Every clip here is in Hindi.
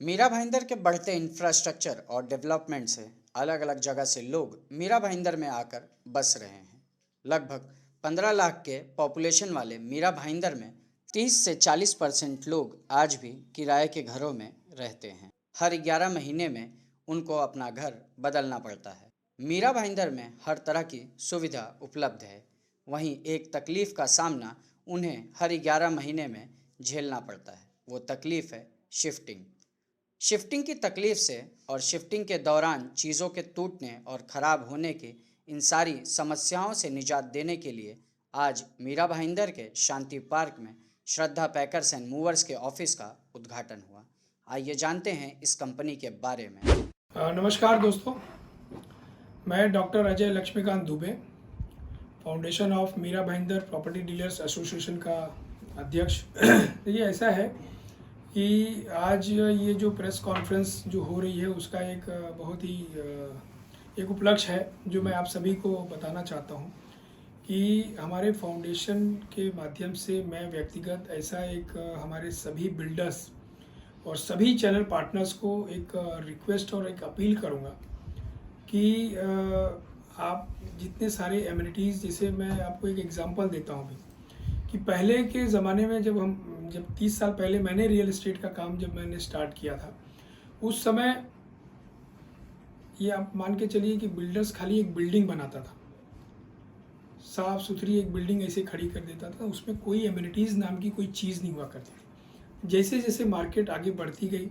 मीरा भाईंदर के बढ़ते इंफ्रास्ट्रक्चर और डेवलपमेंट से अलग अलग जगह से लोग मीरा भाईंदर में आकर बस रहे हैं। लगभग 15 लाख के पॉपुलेशन वाले मीरा भाईंदर में 30 से 40% लोग आज भी किराए के घरों में रहते हैं। हर 11 महीने में उनको अपना घर बदलना पड़ता है। मीरा भाईंदर में हर तरह की सुविधा उपलब्ध है, वहीं एक तकलीफ का सामना उन्हें हर 11 महीने में झेलना पड़ता है। वो तकलीफ है शिफ्टिंग। शिफ्टिंग की तकलीफ से और शिफ्टिंग के दौरान चीज़ों के टूटने और ख़राब होने की इन सारी समस्याओं से निजात देने के लिए आज मीरा भाईंदर के शांति पार्क में श्रद्धा पैकर्स एंड मूवर्स के ऑफिस का उद्घाटन हुआ। आइए जानते हैं इस कंपनी के बारे में। नमस्कार दोस्तों, मैं doctor Ajay Laxmikant Dubey, foundation of Mira Bhayandar property dealers association का अध्यक्ष। ये ऐसा है कि आज ये जो प्रेस कॉन्फ्रेंस जो हो रही है उसका एक बहुत ही एक उपलक्ष्य है जो मैं आप सभी को बताना चाहता हूँ कि हमारे फाउंडेशन के माध्यम से मैं व्यक्तिगत ऐसा एक हमारे सभी बिल्डर्स और सभी चैनल पार्टनर्स को एक रिक्वेस्ट और एक अपील करूँगा कि आप जितने सारे एमिनिटीज़, जैसे मैं आपको एक एग्जांपल देता हूँ अभी कि पहले के ज़माने में जब 30 साल पहले मैंने रियल एस्टेट का काम जब मैंने स्टार्ट किया था, उस समय ये आप मान के चलिए कि बिल्डर्स खाली एक बिल्डिंग बनाता था, साफ़ सुथरी एक बिल्डिंग ऐसे खड़ी कर देता था, उसमें कोई एमिनिटीज़ नाम की कोई चीज़ नहीं हुआ करती थी। जैसे जैसे मार्केट आगे बढ़ती गई,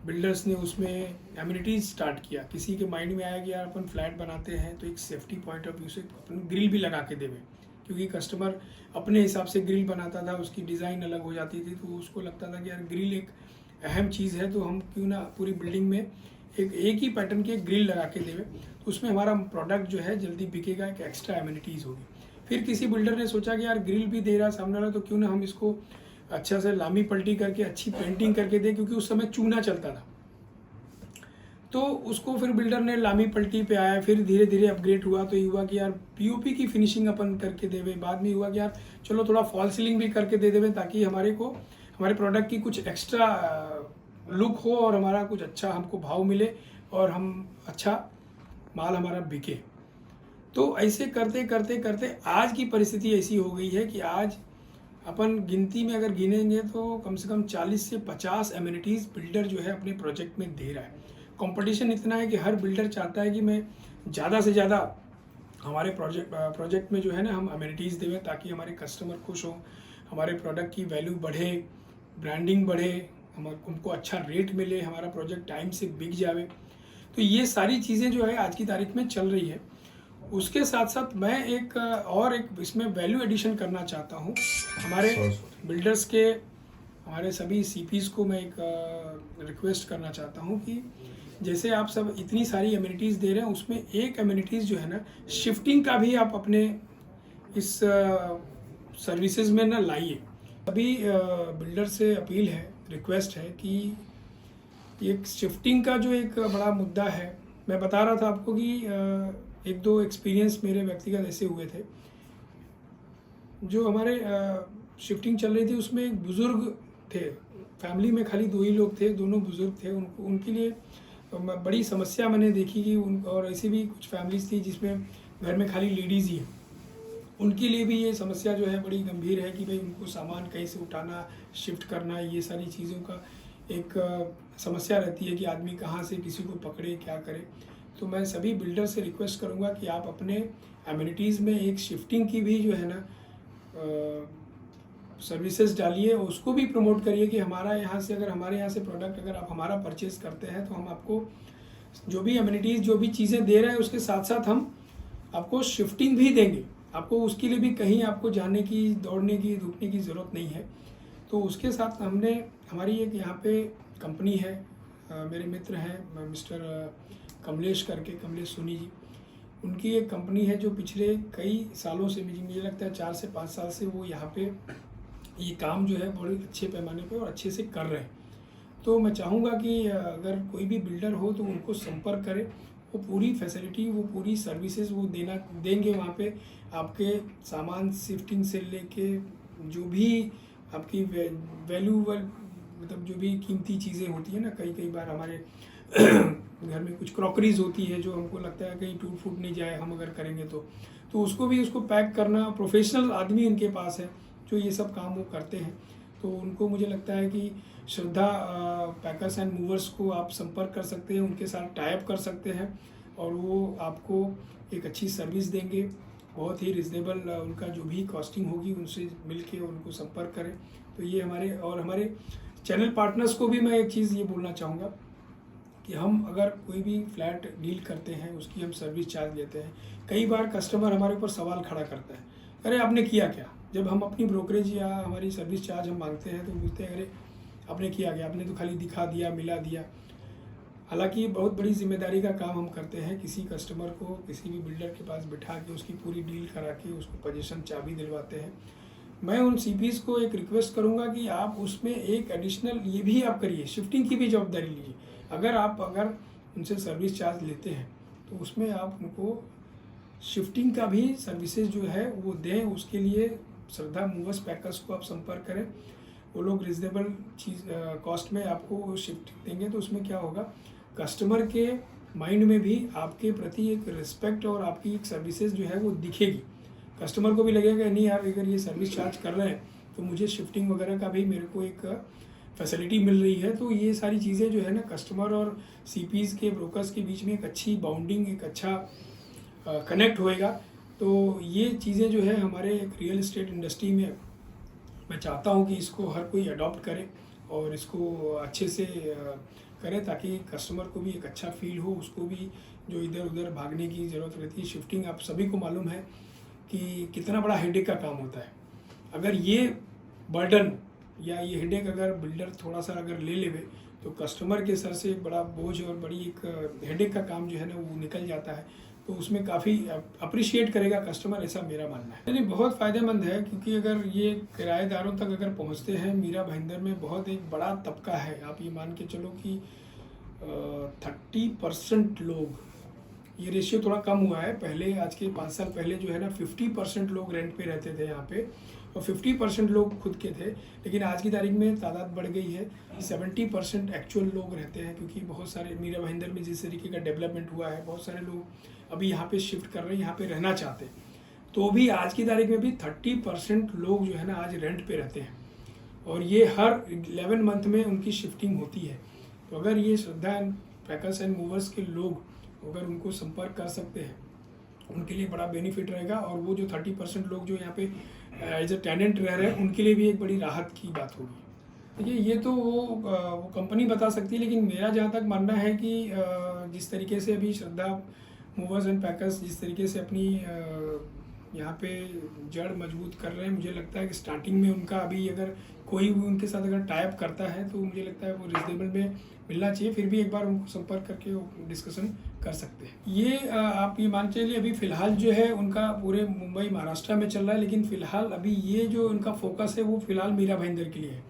बिल्डर्स ने उसमें एमिनिटीज़ स्टार्ट किया। किसी के माइंड में आया कि यार अपन फ्लैट बनाते हैं तो एक सेफ्टी पॉइंट ऑफ व्यू से अपन ग्रिल भी लगा के देवे, क्योंकि कस्टमर अपने हिसाब से ग्रिल बनाता था, उसकी डिज़ाइन अलग हो जाती थी, तो उसको लगता था कि यार ग्रिल एक अहम चीज़ है, तो हम क्यों ना पूरी बिल्डिंग में एक ही पैटर्न के ग्रिल लगा के देवे, तो उसमें हमारा प्रोडक्ट जो है जल्दी बिकेगा, एक एक्स्ट्रा एमिनिटीज़ होगी। फिर किसी बिल्डर ने सोचा कि यार ग्रिल भी दे रहा सामने वाला, तो क्यों ना हम इसको अच्छा से लामी पल्टी करके अच्छी पेंटिंग करके दे, क्योंकि उस समय चूना चलता था। तो उसको फिर बिल्डर ने लामी पल्टी पे आया, फिर धीरे धीरे अपग्रेड हुआ, तो ये हुआ कि यार पीओपी की फिनिशिंग अपन करके देवे। बाद में हुआ कि यार चलो थोड़ा फॉल सीलिंग भी करके दे देवे, ताकि हमारे प्रोडक्ट की कुछ एक्स्ट्रा लुक हो और हमारा कुछ अच्छा हमको भाव मिले और हम अच्छा माल हमारा बिके। तो ऐसे करते करते करते आज की परिस्थिति ऐसी हो गई है कि आज अपन गिनती में अगर गिनेंगे तो कम से कम 40 से 50 एमिनिटीज़ बिल्डर जो है अपने प्रोजेक्ट में दे रहा है। कंपटीशन इतना है कि हर बिल्डर चाहता है कि मैं ज़्यादा से ज़्यादा हमारे प्रोजेक्ट में जो है ना हम एमिनिटीज़ देवें, ताकि हमारे कस्टमर खुश हों, हमारे प्रोडक्ट की वैल्यू बढ़े, ब्रांडिंग बढ़े, हमको अच्छा रेट मिले, हमारा प्रोजेक्ट टाइम से बिक जावे। तो ये सारी चीज़ें जो है आज की तारीख में चल रही है। उसके साथ साथ मैं एक इसमें वैल्यू एडिशन करना चाहता हूँ। हमारे बिल्डर्स के, हमारे सभी सीपीज़ को मैं एक रिक्वेस्ट करना चाहता हूँ कि जैसे आप सब इतनी सारी एमिनिटीज़ दे रहे हैं, उसमें एक एमिनिटीज़ जो है ना, शिफ्टिंग का भी आप अपने इस सर्विसेज में ना लाइए। अभी बिल्डर से अपील है, रिक्वेस्ट है कि एक शिफ्टिंग का जो एक बड़ा मुद्दा है, मैं बता रहा था आपको कि एक दो एक्सपीरियंस मेरे व्यक्तिगत ऐसे हुए थे। जो हमारे शिफ्टिंग चल रही थी उसमें एक बुज़ुर्ग थे, फैमिली में खाली 2 ही लोग थे, दोनों बुज़ुर्ग थे। उनके लिए बड़ी समस्या मैंने देखी कि और ऐसी भी कुछ फैमिलीज़ थी जिसमें घर में खाली लेडीज़ ही हैं, उनके लिए भी ये समस्या जो है बड़ी गंभीर है कि भाई उनको सामान कहीं से उठाना, शिफ्ट करना, ये सारी चीज़ों का एक समस्या रहती है कि आदमी कहाँ से किसी को पकड़े, क्या करे। तो मैं सभी बिल्डर से रिक्वेस्ट करूँगा कि आप अपने एमिनिटीज़ में एक शिफ्टिंग की भी जो है ना सर्विसेज डालिए, उसको भी प्रमोट करिए कि हमारे यहाँ से प्रोडक्ट अगर आप हमारा परचेज करते हैं तो हम आपको जो भी एमिनिटीज़, जो भी चीज़ें दे रहे हैं, उसके साथ साथ हम आपको शिफ्टिंग भी देंगे। आपको उसके लिए भी कहीं आपको जाने की, दौड़ने की, रुकने की ज़रूरत नहीं है। तो उसके साथ हमारी एक यहाँ पे कंपनी है, मेरे मित्र हैं मिस्टर कमलेश करके, कमलेश सोनी जी, उनकी एक कंपनी है जो पिछले कई सालों से, मुझे लगता है 4 से 5 साल से वो यहाँ पे ये काम जो है बड़े अच्छे पैमाने पे और अच्छे से कर रहे हैं। तो मैं चाहूँगा कि अगर कोई भी बिल्डर हो तो उनको संपर्क करें, वो पूरी फैसिलिटी, वो पूरी सर्विसेज वो देंगे वहाँ पे। आपके सामान शिफ्टिंग से लेके जो भी आपकी मतलब जो भी कीमती चीज़ें होती है ना, कई बार हमारे घर में कुछ क्रॉकरीज होती है जो हमको लगता है कहीं टूट फूट नहीं जाए हम अगर करेंगे तो उसको पैक करना प्रोफेशनल आदमी इनके पास है जो ये सब काम वो करते हैं। तो उनको मुझे लगता है कि श्रद्धा पैकर्स एंड मूवर्स को आप संपर्क कर सकते हैं, उनके साथ टाइप कर सकते हैं और वो आपको एक अच्छी सर्विस देंगे, बहुत ही रिजनेबल उनका जो भी कॉस्टिंग होगी उनसे मिल के उनको संपर्क करें। तो ये हमारे चैनल पार्टनर्स को भी मैं एक चीज़ ये बोलना चाहूँगा कि हम अगर कोई भी फ्लैट डील करते हैं उसकी हम सर्विस चार्ज लेते हैं। कई बार कस्टमर हमारे ऊपर सवाल खड़ा करता है, अरे आपने किया क्या? जब हम अपनी ब्रोकरेज या हमारी सर्विस चार्ज हम मांगते हैं तो पूछते हैं, अरे आपने किया क्या? आपने तो खाली दिखा दिया, मिला दिया। हालांकि बहुत बड़ी जिम्मेदारी का काम हम करते हैं, किसी कस्टमर को किसी भी बिल्डर के पास बिठा के उसकी पूरी डील करा के उसको पोजीशन चाबी दिलवाते हैं। मैं उन सीपीज़ को एक रिक्वेस्ट करूंगा कि आप उसमें एक एडिशनल ये भी आप करिए, शिफ्टिंग की भी जवाबदारी लीजिए। अगर उनसे सर्विस चार्ज लेते हैं तो उसमें आप उनको शिफ्टिंग का भी सर्विसेज जो है वो दें। उसके लिए श्रद्धा मूवर्स पैकर्स को आप संपर्क करें, वो लोग रिजनेबल चीज़ कॉस्ट में आपको शिफ्ट देंगे। तो उसमें क्या होगा, कस्टमर के माइंड में भी आपके प्रति एक रिस्पेक्ट और आपकी एक सर्विसेज जो है वो दिखेगी। कस्टमर को भी लगेगा नहीं यार, अगर ये सर्विस चार्ज कर रहे हैं तो मुझे शिफ्टिंग वगैरह का भी मेरे को एक फैसिलिटी मिल रही है। तो ये सारी चीज़ें जो है ना, कस्टमर और सीपीज़ के ब्रोकर्स के बीच में एक अच्छी बाउंडिंग, एक अच्छा कनेक्ट होएगा। तो ये चीज़ें जो है हमारे एक रियल इस्टेट इंडस्ट्री में मैं चाहता हूँ कि इसको हर कोई अडॉप्ट करे और इसको अच्छे से करे ताकि कस्टमर को भी एक अच्छा फील हो, उसको भी जो इधर उधर भागने की ज़रूरत रहती है। शिफ्टिंग आप सभी को मालूम है कि कितना बड़ा हेडेक का काम होता है। अगर ये बर्डन या ये हेडेक अगर बिल्डर थोड़ा सा अगर ले लेवे तो कस्टमर के सर से एक बड़ा बोझ और बड़ी एक हेडेक का काम जो है ना वो निकल जाता है। तो उसमें काफ़ी अप्रिशिएट करेगा कस्टमर, ऐसा मेरा मानना है। यानी बहुत फ़ायदेमंद है क्योंकि अगर ये किराएदारों तक अगर पहुंचते हैं, मीरा भाईंदर में बहुत एक बड़ा तबका है। आप ये मान के चलो कि 30% लोग, ये रेशियो थोड़ा कम हुआ है। पहले आज के 5 साल पहले जो है ना 50% लोग रेंट पे रहते थे यहाँ पे और 50% लोग खुद के थे। लेकिन आज की तारीख में तादाद बढ़ गई है, 70% एक्चुअल लोग रहते हैं क्योंकि बहुत सारे मीरा भाईंदर में जिस तरीके का डेवलपमेंट हुआ है, बहुत सारे लोग अभी यहाँ पे शिफ्ट कर रहे हैं, यहाँ पे रहना चाहते हैं। तो भी आज की तारीख में भी 30% लोग जो है ना आज रेंट पे रहते हैं और ये हर 11 मंथ में उनकी शिफ्टिंग होती है। तो अगर ये श्रद्धा एंड पैकर्स एंड मूवर्स के लोग अगर उनको संपर्क कर सकते हैं, उनके लिए बड़ा बेनिफिट रहेगा। और वो जो 30% लोग जो यहाँ पे एज ए टेनेंट रह रहे हैं उनके लिए भी एक बड़ी राहत की बात होगी। देखिए ये तो वो कंपनी बता सकती है, लेकिन मेरा जहाँ तक मानना है कि जिस तरीके से अभी श्रद्धा मूवर्स एंड पैकर्स जिस तरीके से अपनी यहाँ पे जड़ मजबूत कर रहे हैं, मुझे लगता है कि स्टार्टिंग में उनका अभी अगर कोई भी उनके साथ अगर टाइप करता है तो मुझे लगता है वो रिजनेबल में मिलना चाहिए। फिर भी एक बार उनको संपर्क करके डिस्कशन कर सकते हैं। ये आप ये मान चलिए अभी फ़िलहाल जो है उनका पूरे मुंबई महाराष्ट्र में चल रहा है, लेकिन फ़िलहाल अभी ये जो उनका फोकस है वो फ़िलहाल मीरा भाईंदर के लिए है।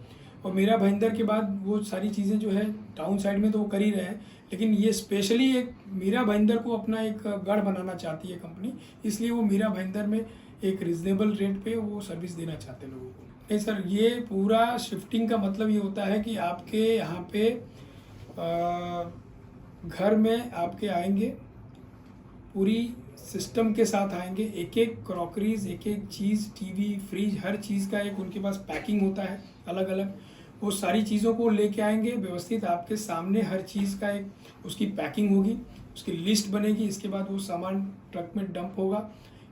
और मीरा भाईंदर के बाद वो सारी चीज़ें जो है टाउन साइड में तो वो कर ही रहे हैं, लेकिन ये स्पेशली एक मीरा भाईंदर को अपना एक गढ़ बनाना चाहती है कंपनी, इसलिए वो मीरा भाईंदर में एक रिजनेबल रेट पे वो सर्विस देना चाहते हैं लोगों को। नहीं सर, ये पूरा शिफ्टिंग का मतलब ये होता है कि आपके यहाँ पे घर में आपके आएंगे, पूरी सिस्टम के साथ आएंगे, एक एक क्रॉकरीज, एक एक चीज़, टीवी, फ्रिज, हर चीज़ का एक उनके पास पैकिंग होता है अलग अलग। वो सारी चीज़ों को लेके आएंगे व्यवस्थित आपके सामने, हर चीज़ का एक उसकी पैकिंग होगी, उसकी लिस्ट बनेगी। इसके बाद वो सामान ट्रक में डंप होगा।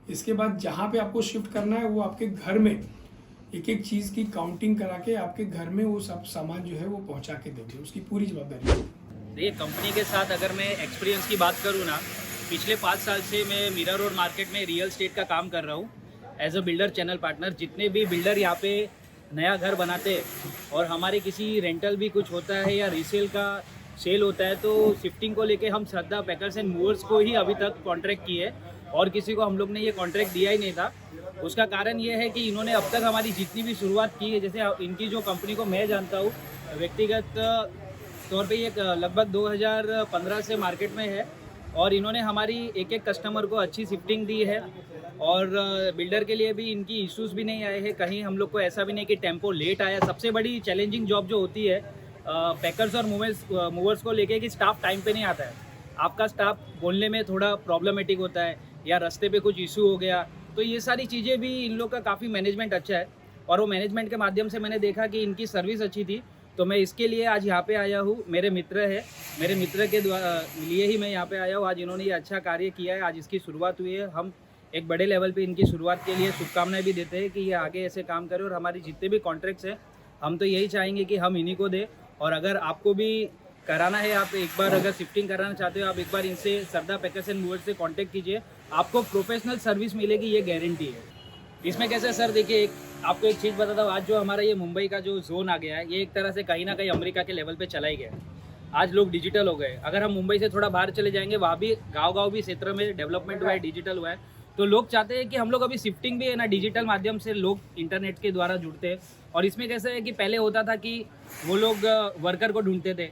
इसके बाद जहाँ पे आपको शिफ्ट करना है वो आपके घर में एक एक चीज़ की काउंटिंग करा के आपके घर में वो सब सामान जो है वो पहुँचा के देंगे, उसकी पूरी जवाबदारी है। देखिए, कंपनी के साथ अगर मैं एक्सपीरियंस की बात करूँ ना, पिछले 5 साल से मैं मीरा रोड मार्केट में रियल एस्टेट का काम कर रहा हूँ as a builder channel partner. जितने भी बिल्डर यहाँ पे नया घर बनाते हैं और हमारे किसी रेंटल भी कुछ होता है या रीसेल का सेल होता है, तो शिफ्टिंग को लेके हम श्रद्धा पैकर्स एंड मूवर्स को ही अभी तक कॉन्ट्रैक्ट किए और किसी को हम लोग ने ये कॉन्ट्रैक्ट दिया ही नहीं था। उसका कारण ये है कि इन्होंने अब तक हमारी जितनी भी शुरुआत की है, जैसे इनकी जो कंपनी को मैं जानता हूँ व्यक्तिगत तौर पे, ये लगभग 2015 से मार्केट में है और इन्होंने हमारी एक एक कस्टमर को अच्छी शिफ्टिंग दी है और बिल्डर के लिए भी इनकी इश्यूज़ भी नहीं आए हैं। कहीं हम लोग को ऐसा भी नहीं कि टेम्पो लेट आया। सबसे बड़ी चैलेंजिंग जॉब जो होती है पैकर्स और मूवर्स को लेके कि स्टाफ टाइम पे नहीं आता है, आपका स्टाफ बोलने में थोड़ा प्रॉब्लमेटिक होता है या रास्ते पे कुछ इशू हो गया, तो ये सारी चीज़ें भी इन लोग का काफ़ी मैनेजमेंट अच्छा है और वो मैनेजमेंट के माध्यम से मैंने देखा कि इनकी सर्विस अच्छी थी, तो मैं इसके लिए आज यहाँ पे आया हूँ। मेरे मित्र है, मेरे मित्र के लिए ही मैं यहाँ पे आया हूँ। आज इन्होंने ये अच्छा कार्य किया है, आज इसकी शुरुआत हुई है। हम एक बड़े लेवल पे इनकी शुरुआत के लिए शुभकामनाएं भी देते हैं कि ये आगे ऐसे काम करें और हमारी जितने भी कॉन्ट्रैक्ट्स हैं हम तो यही चाहेंगे कि हम इन्हीं को दें। और अगर आपको भी कराना है, आप एक बार अगर शिफ्टिंग कराना चाहते हो, आप एक बार इनसे सरदा पैकर्स एंड मूवर्स से कांटेक्ट कीजिए, आपको प्रोफेशनल सर्विस मिलेगी, ये गारंटी है। इसमें कैसे सर, देखिए आपको एक चीज़ बताता हूँ, आज जो हमारा ये मुंबई का जो जोन आ गया है, ये एक तरह से कहीं ना कहीं अमेरिका के लेवल पे चला ही गया है। आज लोग डिजिटल हो गए। अगर हम मुंबई से थोड़ा बाहर चले जाएंगे, वहाँ भी गाँव भी क्षेत्र में डेवलपमेंट हुआ है, डिजिटल हुआ है, तो लोग चाहते हैं कि हम लोग अभी शिफ्टिंग भी है ना डिजिटल माध्यम से लोग इंटरनेट के द्वारा जुड़ते हैं। और इसमें कैसे है कि पहले होता था कि वो लोग वर्कर को ढूंढते थे,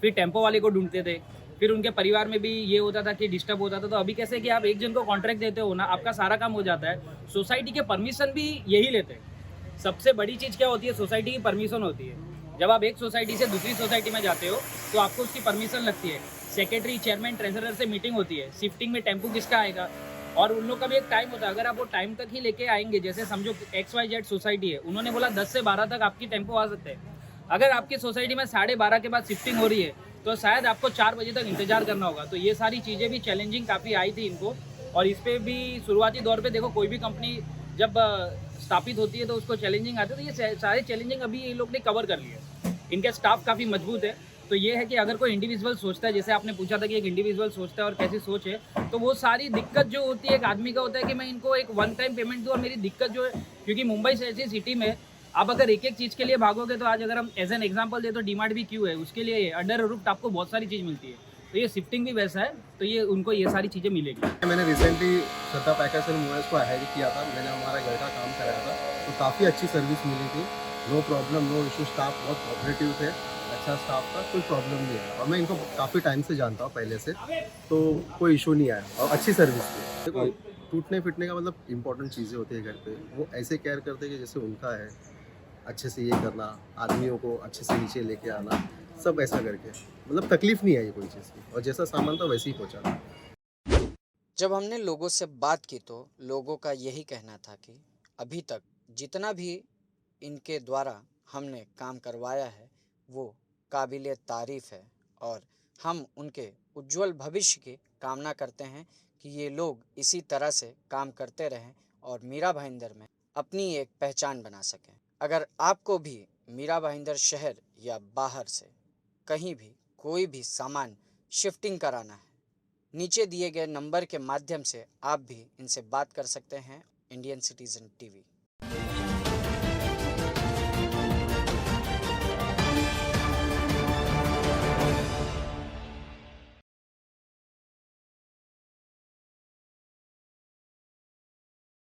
फिर टेम्पो वाले को ढूंढते थे, फिर उनके परिवार में भी ये होता था कि डिस्टर्ब होता था। तो अभी कैसे कि आप एक जन को कॉन्ट्रैक्ट देते हो ना, आपका सारा काम हो जाता है। सोसाइटी के परमिशन भी यही लेते हैं। सबसे बड़ी चीज़ क्या होती है, सोसाइटी की परमिशन होती है। जब आप एक सोसाइटी से दूसरी सोसाइटी में जाते हो तो आपको उसकी परमिशन लगती है। सेक्रेटरी, चेयरमैन, ट्रेजरर से मीटिंग होती है, शिफ्टिंग में टेम्पो किसका आएगा, और उन लोग का भी एक टाइम होता है। अगर आप वो टाइम तक ही लेके आएंगे, जैसे समझो XYZ सोसाइटी है, उन्होंने बोला 10 से 12 तक आपकी टेम्पो आ सकते हैं। अगर आपकी सोसाइटी में 12:30 के बाद शिफ्टिंग हो रही है तो शायद आपको 4 बजे तक इंतजार करना होगा। तो ये सारी चीज़ें भी चैलेंजिंग काफ़ी आई थी इनको। और इस पर भी शुरुआती दौर पे देखो, कोई भी कंपनी जब स्थापित होती है तो उसको चैलेंजिंग आते हैं, तो ये सारे चैलेंजिंग अभी ये लोग ने कवर कर लिए। इनके स्टाफ काफ़ी मजबूत है। तो ये है कि अगर कोई इंडिविजुअल सोचता है, जैसे आपने पूछा था कि एक इंडिविजुअल सोचता है और कैसी सोच है, तो वो सारी दिक्कत जो होती है एक आदमी का होता है कि मैं इनको एक वन टाइम पेमेंट दूँ। और मेरी दिक्कत जो है, क्योंकि मुंबई से ऐसी सिटी में आप अगर एक एक चीज़ के लिए भागोगे, तो आज अगर हम एज एन एग्जांपल दे तो डीमार्ट भी क्यों है, उसके लिए अंडर रूफ आपको बहुत सारी चीज़ मिलती है। तो ये शिफ्टिंग भी वैसा है, तो ये उनको ये सारी चीज़ें मिलेगी। मैंने recently Sarda packers and movers को हायर किया था, मैंने हमारा घर का काम कराया था, तो काफ़ी अच्छी सर्विस मिली थी। No problem, no issue, staff बहुत कोऑपरेटिव थे, अच्छा स्टाफ था, कोई प्रॉब्लम नहीं आया। और मैं इनको काफ़ी टाइम से जानता हूँ पहले से, तो कोई इशू नहीं आया और अच्छी सर्विस थी। देखो, टूटने फिटने का मतलब इंपॉर्टेंट चीज़ें होती है घर पे, वो ऐसे केयर करते हैं कि जैसे उनका है, अच्छे से ये करना, आदमियों को अच्छे से नीचे लेके आना, सब ऐसा करके, मतलब तकलीफ नहीं आई कोई चीज़ की, और जैसा सामान था वैसे ही पहुँचा। जब हमने लोगों से बात की तो लोगों का यही कहना था कि अभी तक जितना भी इनके द्वारा हमने काम करवाया है वो काबिले तारीफ़ है, और हम उनके उज्जवल भविष्य की कामना करते हैं कि ये लोग इसी तरह से काम करते रहें और मीरा भाईंदर में अपनी एक पहचान बना सकें। अगर आपको भी मीरा भाईंदर शहर या बाहर से कहीं भी कोई भी सामान शिफ्टिंग कराना है, नीचे दिए गए नंबर के माध्यम से आप भी इनसे बात कर सकते हैं। Indian citizen TV.